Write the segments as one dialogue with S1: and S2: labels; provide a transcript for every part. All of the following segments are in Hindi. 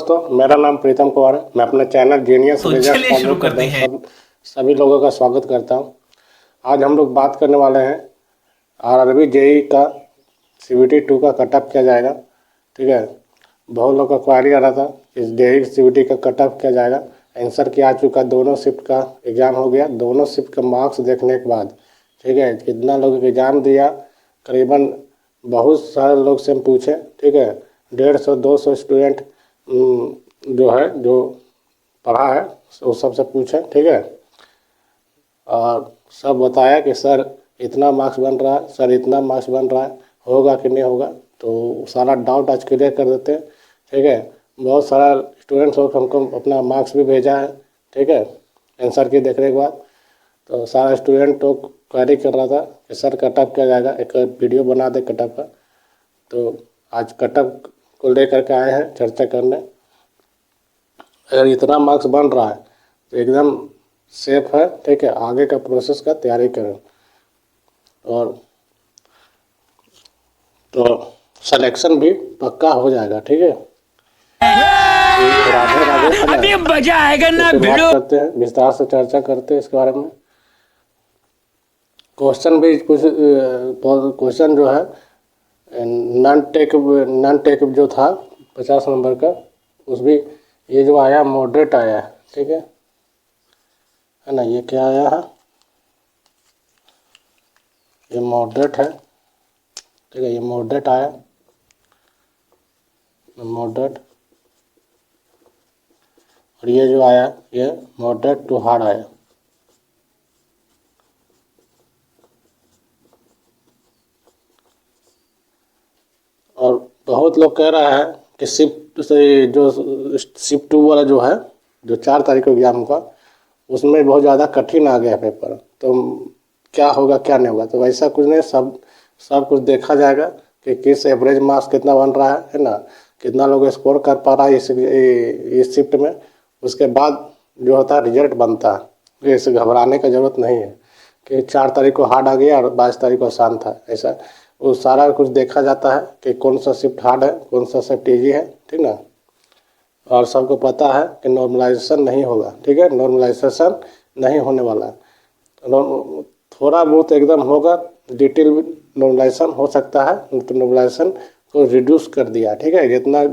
S1: दोस्तों, मेरा नाम प्रीतम कुमार है। मैं अपने चैनल जीनियस
S2: तो
S1: रिजल्ट
S2: चलिए
S1: फॉलो
S2: शुरू
S1: कर
S2: करते हैं।
S1: सभी लोगों का स्वागत करता हूं। आज हम लोग बात करने वाले हैं आरआरबी जेई का सीवीटी 2 का कटअप किया जाएगा। ठीक है, बहुत लोग का क्वारी आ रहा था इस जेई सीवीटी का कटअप किया जाएगा। आंसर किया आ चुका, दोनों शिफ्ट का एग्ज़ाम हो गया। दोनों शिफ्ट का मार्क्स देखने के बाद ठीक है, कितना लोग एग्ज़ाम दिया, करीबन बहुत सारे लोग से हम पूछे। ठीक है, 150-200 स्टूडेंट जो है, जो पढ़ा है वो सबसे पूछे। ठीक है, और सब बताया कि सर इतना मार्क्स बन रहा है, सर इतना मार्क्स बन रहा है, होगा कि नहीं होगा। तो सारा डाउट आज क्लियर कर देते हैं। ठीक है, बहुत सारा स्टूडेंट्स लोग हमको अपना मार्क्स भी भेजा है। ठीक है, आंसर की देखने के बाद तो सारा स्टूडेंट तो क्वेरी कर रहा था कि सर कटअप किया जाएगा, एक वीडियो बना दे कटअप का। तो आज कटअप को लेकर के आए हैं चर्चा करने। अगर इतना मार्क्स बन रहा है तो एकदम सेफ है। ठीक है, आगे का प्रोसेस का तैयारी करें और तो सिलेक्शन भी पक्का हो जाएगा। ठीक है, राधे राधे है ना।
S2: अभी मजा आएगा ना
S1: तो शुरुआत
S2: भिड़ो।
S1: करते हैं, विस्तार से चर्चा करते हैं इसके बारे में। क्वेश्चन भी कुछ क्वेश्चन जो है नॉन टेक जो था 50 नंबर का, उस भी ये जो आया मॉडरेट आया है। ठीक है ना, ये क्या आया है, ये मॉडरेट है। ठीक है, ये मॉडरेट आया, मॉडरेट। और ये जो आया ये मॉडरेट टू हार्ड आया। और बहुत लोग कह रहा है कि शिफ्ट से जो शिफ्ट 2 वाला जो है, जो 4 तारीख को एग्जाम हुआ, उसमें बहुत ज़्यादा कठिन आ गया पेपर। तो क्या होगा क्या नहीं होगा, तो वैसा कुछ नहीं, सब कुछ देखा जाएगा कि किस एवरेज मार्क्स कितना बन रहा है ना, कितना लोग स्कोर कर पा रहा है इस शिफ्ट में। उसके बाद जो होता है रिजल्ट बनता है। इससे घबराने का ज़रूरत नहीं है कि 4 तारीख को हार्ड आ गया और 22 तारीख को आसान था, ऐसा वो सारा कुछ देखा जाता है कि कौन सा शिफ्ट हार्ड है, कौन सा शिफ्ट ईजी है। ठीक ना, और सबको पता है कि नॉर्मलाइजेशन नहीं होगा। ठीक है, नॉर्मलाइजेशन नहीं होने वाला है। थोड़ा बहुत एकदम होगा, डिटेल नॉर्मलाइजेशन हो सकता है, तो नॉर्मलाइजेशन को रिड्यूस कर दिया। ठीक है, जितना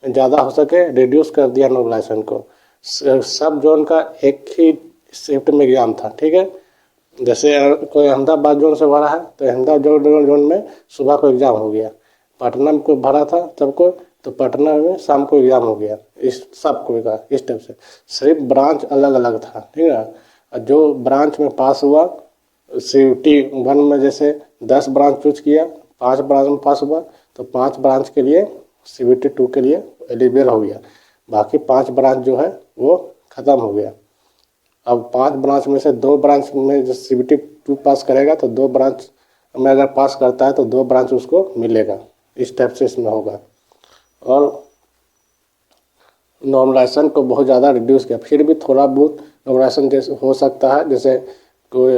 S1: ज़्यादा हो सके रिड्यूस कर दिया नॉर्मलाइजेशन को। सब जोन का एक ही शिफ्ट में एग्जाम था। ठीक है, जैसे कोई अहमदाबाद जोन से भरा है तो अहमदाबाद जोन में सुबह को एग्ज़ाम हो गया। पटना में कोई भरा था सबको, तो पटना में शाम को एग्ज़ाम हो गया। इस सब कोई का इस टाइप से सिर्फ ब्रांच अलग अलग था। ठीक है, और जो ब्रांच में पास हुआ सीयूटी 1 में जैसे 10 ब्रांच चूज किया, 5 ब्रांच में पास हुआ, तो 5 ब्रांच के लिए सीयूटी 2 के लिए एलिजिबल हो गया। बाकी 5 ब्रांच जो है वो ख़त्म हो गया। अब 5 ब्रांच में से 2 ब्रांच में जो सीयूटी 2 पास करेगा तो 2 ब्रांच में अगर पास करता है तो 2 ब्रांच उसको मिलेगा। इस टाइप से इसमें होगा। और नॉर्मलाइजेशन को बहुत ज़्यादा रिड्यूस किया, फिर भी थोड़ा बहुत नॉर्मलाइजेशन जैसे हो सकता है। जैसे कोई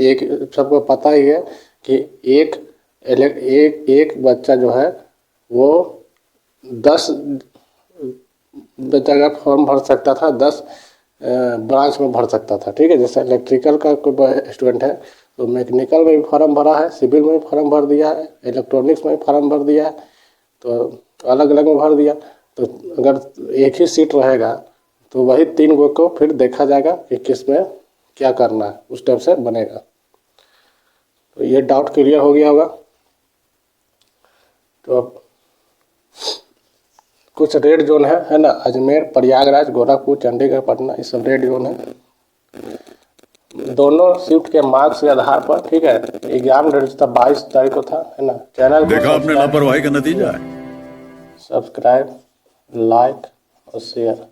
S1: एक सबको पता ही है कि एक बच्चा जो है वो 10 बच्चा का फॉर्म भर सकता था, 10 ब्रांच में भर सकता था। ठीक है, जैसे इलेक्ट्रिकल का कोई स्टूडेंट है तो मैकेनिकल में भी फॉर्म भरा है, सिविल में भी फॉर्म भर दिया है, इलेक्ट्रॉनिक्स में भी फॉर्म भर दिया है, तो अलग अलग में भर दिया। तो अगर एक ही सीट रहेगा तो वही 3 गो को फिर देखा जाएगा कि किस में क्या करना है, उस टाइप से बनेगा। तो ये डाउट क्लियर हो गया होगा। तो अब कुछ रेड जोन है ना, अजमेर, प्रयागराज, गोरखपुर, चंडीगढ़, पटना, ये सब रेड जोन है। दोनों शिफ्ट के मार्क्स के आधार पर। ठीक है, एग्जाम डेट था 22 तारीख को था, है ना। चैनल
S3: देखा आपने लापरवाही का नतीजा है।
S1: सब्सक्राइब, लाइक और शेयर,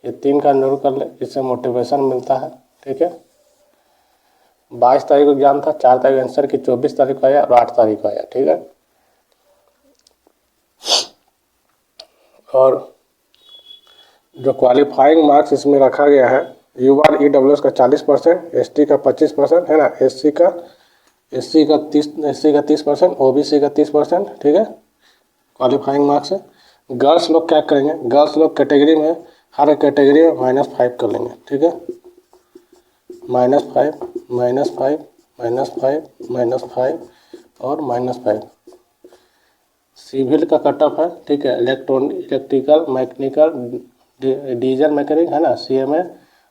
S1: ये 3 का जरूर कर ले, इससे मोटिवेशन मिलता है। ठीक है, 22 तारीख को एग्जाम था, 4 तारीख आंसर की, 24 तारीख को आया और 8 तारीख को आया। ठीक है, और जो क्वालिफाइंग मार्क्स इसमें रखा गया है, UR EWS का 40%, ST का 25%, है ना, SC का 30%, OBC का 30%। ठीक है, क्वालिफाइंग मार्क्स है। गर्ल्स लोग क्या करेंगे, गर्ल्स लोग कैटेगरी में हर कैटेगरी में -5 कर लेंगे, ठीक है। -5 -5 -5 -5 और -5। सिविल का कट ऑफ है, ठीक है। इलेक्ट्रिकल मैकेनिकल डीजल मैकेनिक है ना, CMA,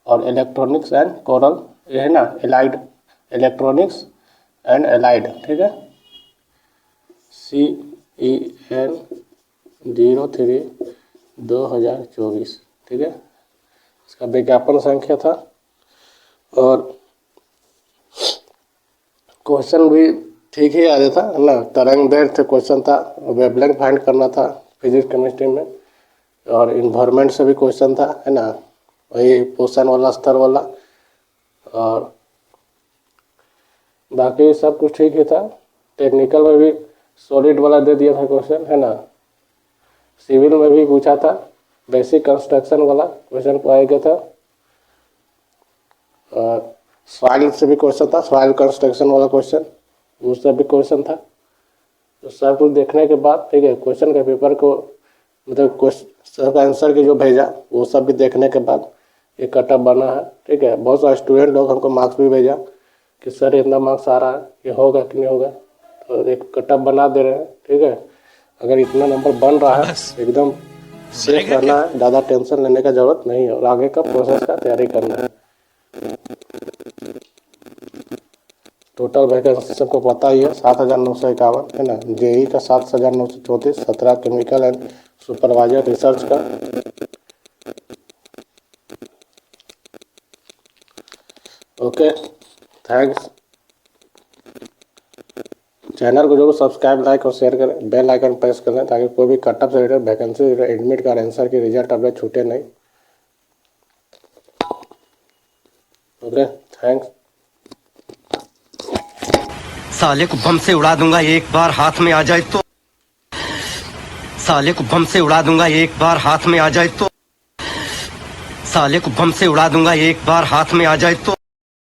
S1: और इलेक्ट्रॉनिक्स एंड कोरल ये है ना, एलाइड, इलेक्ट्रॉनिक्स एंड एलाइड, ठीक है। CEN 03/2024, ठीक है। इसका विज्ञापन संख्या था। और क्वेश्चन भी ठीक ही आ रहा था है ना, तरंग दैर्घ्य से क्वेश्चन था, वेवलेंथ फाइंड करना था फिजिक्स केमिस्ट्री में, और इन्वायरमेंट से भी क्वेश्चन था है ना, वही पोषण वाला, स्तर वाला, और बाकी सब कुछ ठीक ही था। टेक्निकल में भी सॉलिड वाला दे दिया था क्वेश्चन है ना। सिविल में भी पूछा था, बेसिक कंस्ट्रक्शन वाला क्वेश्चन को आएगा था। और सॉइल से भी क्वेश्चन था, सॉइल कंस्ट्रक्शन वाला क्वेश्चन, उससे भी क्वेश्चन था। तो सब कुछ देखने के बाद, ठीक है, क्वेश्चन के पेपर को मतलब क्वेश्चन का आंसर की जो भेजा वो सब भी देखने के बाद ये कटअप बना है, ठीक है। बहुत सारे स्टूडेंट लोग हमको मार्क्स भी भेजा कि सर इतना मार्क्स आ रहा है, ये होगा कि नहीं होगा, तो एक कटअप बना दे रहे हैं, ठीक है। अगर इतना नंबर बन रहा है एकदम सेफ रहना है, ज़्यादा टेंशन लेने का जरूरत नहीं है, और आगे का प्रोसेस का तैयारी करना है। टोटल वैकेंसी सबको पता ही है, 7,951 है ना। JEE का 7,934, 17 केमिकल एंड सुपरवाइजर रिसर्च का। Okay, thanks. चैनल को जरूर सब्सक्राइब, लाइक और शेयर करें, बेल आइकन प्रेस कर लें ताकि कोई भी कटअप से रिलेटेड वैकेंसी, एडमिट का आंसर की रिजल्ट अपडेट छूटे नहीं। Okay, thanks.
S2: साले को बम से उड़ा दूंगा एक बार हाथ में आ जाए तो, साले को बम से उड़ा दूंगा एक बार हाथ में आ जाए तो, साले को बम से उड़ा दूंगा एक बार हाथ में आ जाए तो।